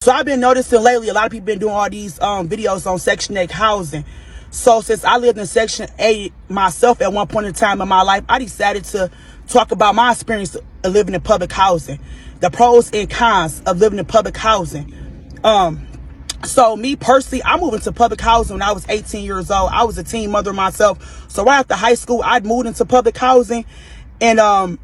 So I've been noticing lately, a lot of people been doing all these videos on Section 8 housing. So since I lived in Section 8 myself at one point in time in my life, I decided to talk about my experience of living in public housing, the pros and cons of living in public housing. So me personally, I moved into public housing when I was 18 years old. I was a teen mother myself. So right after high school, I'd moved into public housing, and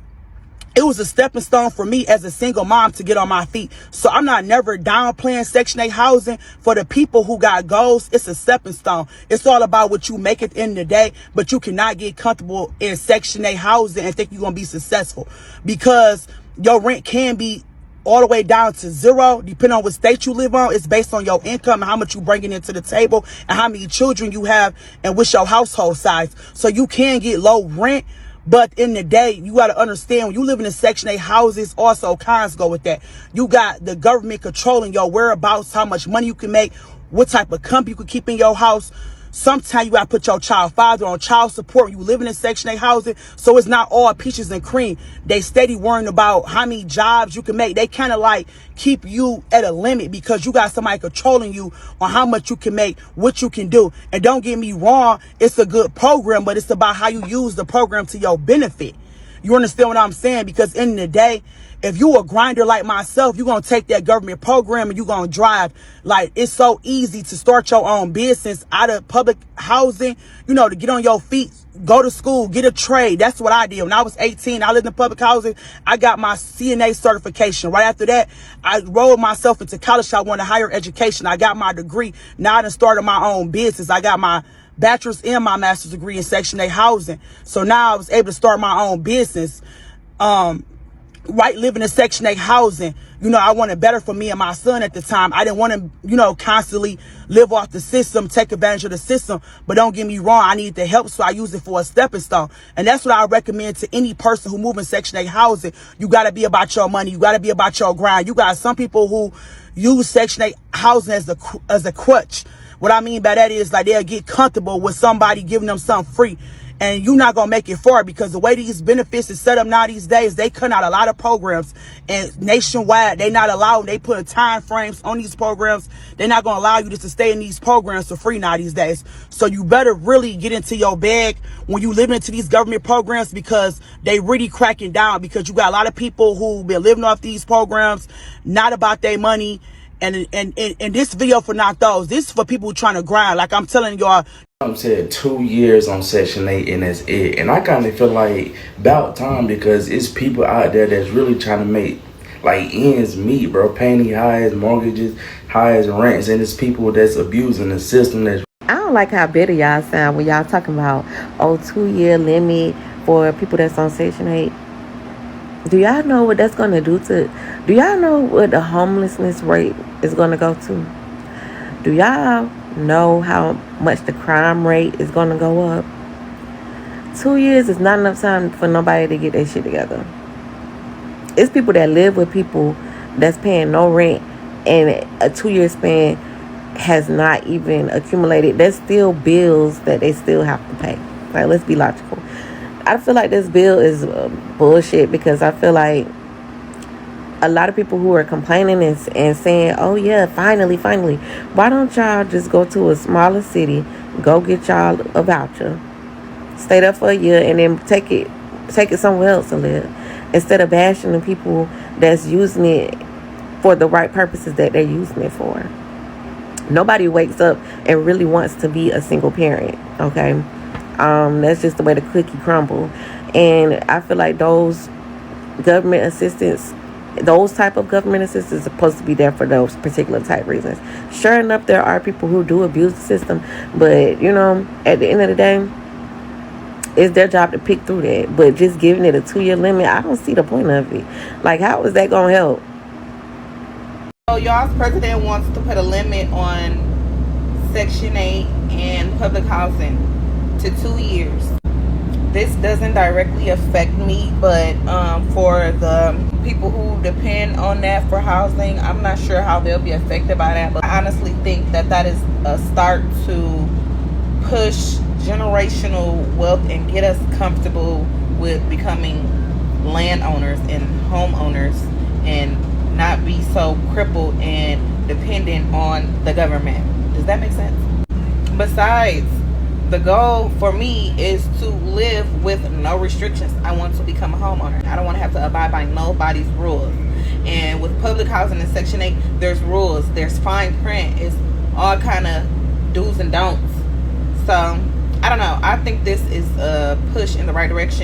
it was a stepping stone for me as a single mom to get on my feet. So I'm not never downplaying Section 8 housing. For the people who got goals, it's a stepping stone. It's all about what you make at the end of the day, but you cannot get comfortable in Section 8 housing and think you're going to be successful, because your rent can be all the way down to zero, depending on what state you live on. It's based on your income and how much you bringing into the table and how many children you have and what's your household size. So you can get low rent, but in the day, you got to understand, when you live in Section 8 houses, also cons go with that. You got the government controlling your whereabouts, how much money you can make, what type of company you can keep in your house. Sometimes you got to put your child father on child support. You living in Section 8 housing, so it's not all peaches and cream. They steady worrying about how many jobs you can make. They kind of like keep you at a limit because you got somebody controlling you on how much you can make, what you can do. And don't get me wrong, it's a good program, but it's about how you use the program to your benefit. You understand what I'm saying? Because in the day, if you a grinder like myself, you're going to take that government program and you're going to drive. Like, it's so easy to start your own business out of public housing, you know, to get on your feet, go to school, get a trade. That's what I did. When I was 18, I lived in public housing. I got my CNA certification. Right after that, I rolled myself into college. I wanted higher education. I got my degree. Now I done started my own business. I got my bachelor's and my master's degree in Section 8 housing. So now I was able to start my own business. Right, living in Section 8 housing, you know, I wanted better for me and my son at the time. I didn't want to, you know, constantly live off the system, take advantage of the system. But don't get me wrong, I need the help, so I use it for a stepping stone. And that's what I recommend to any person who move in Section 8 housing. You got to be about your money. You got to be about your grind. You got some people who use Section 8 housing as a crutch. What I mean by that is, like, they'll get comfortable with somebody giving them something free. And you're not going to make it far, because the way these benefits is set up now these days, they cut out a lot of programs, and nationwide, they not allowing, they put time frames on these programs. They're not going to allow you just to stay in these programs for free now these days. So you better really get into your bag when you live into these government programs, because they really cracking down, because you got a lot of people who been living off these programs, not about their money. And this video for not those. This is for people who trying to grind. Like I'm telling y'all, I'm saying 2 years on Section 8 and that's it. And I kind of feel like about time, because it's people out there that's really trying to make like ends meet, bro. Paying the highest mortgages, highest rents, and it's people that's abusing the system. That's I don't like how bitter y'all sound when y'all talking about 2-year limit for people that's on Section 8. Do y'all know what that's going to do to... Do y'all know what the homelessness rate is going to go to? Do y'all know how much the crime rate is going to go up? 2 years is not enough time for nobody to get their shit together. It's people that live with people that's paying no rent, and a 2-year span has not even accumulated. There's still bills that they still have to pay. Like, let's be logical. I feel like this bill is bullshit, because I feel like a lot of people who are complaining and saying, oh yeah, finally, why don't y'all just go to a smaller city, go get y'all a voucher, stay there for a year, and then take it somewhere else to live, instead of bashing the people that's using it for the right purposes that they're using it for. Nobody wakes up and really wants to be a single parent, okay? That's just the way the cookie crumble. And I feel like those government assistance, those type of government assistance is supposed to be there for those particular type reasons. Sure enough, there are people who do abuse the system, but you know, at the end of the day, it's their job to pick through that. But just giving it a 2-year limit, I don't see the point of it. Like, how is that gonna help? So y'all's president wants to put a limit on Section 8 and public housing to 2 years. This doesn't directly affect me, but for the people who depend on that for housing, I'm not sure how they'll be affected by that. But I honestly think that that is a start to push generational wealth and get us comfortable with becoming landowners and homeowners, and not be so crippled and dependent on the government. Does that make sense? Besides, the goal for me is to live with no restrictions. I want to become a homeowner. I don't want to have to abide by nobody's rules. And with public housing in Section 8, there's rules, there's fine print, it's all kind of do's and don'ts. So I don't know, I think this is a push in the right direction.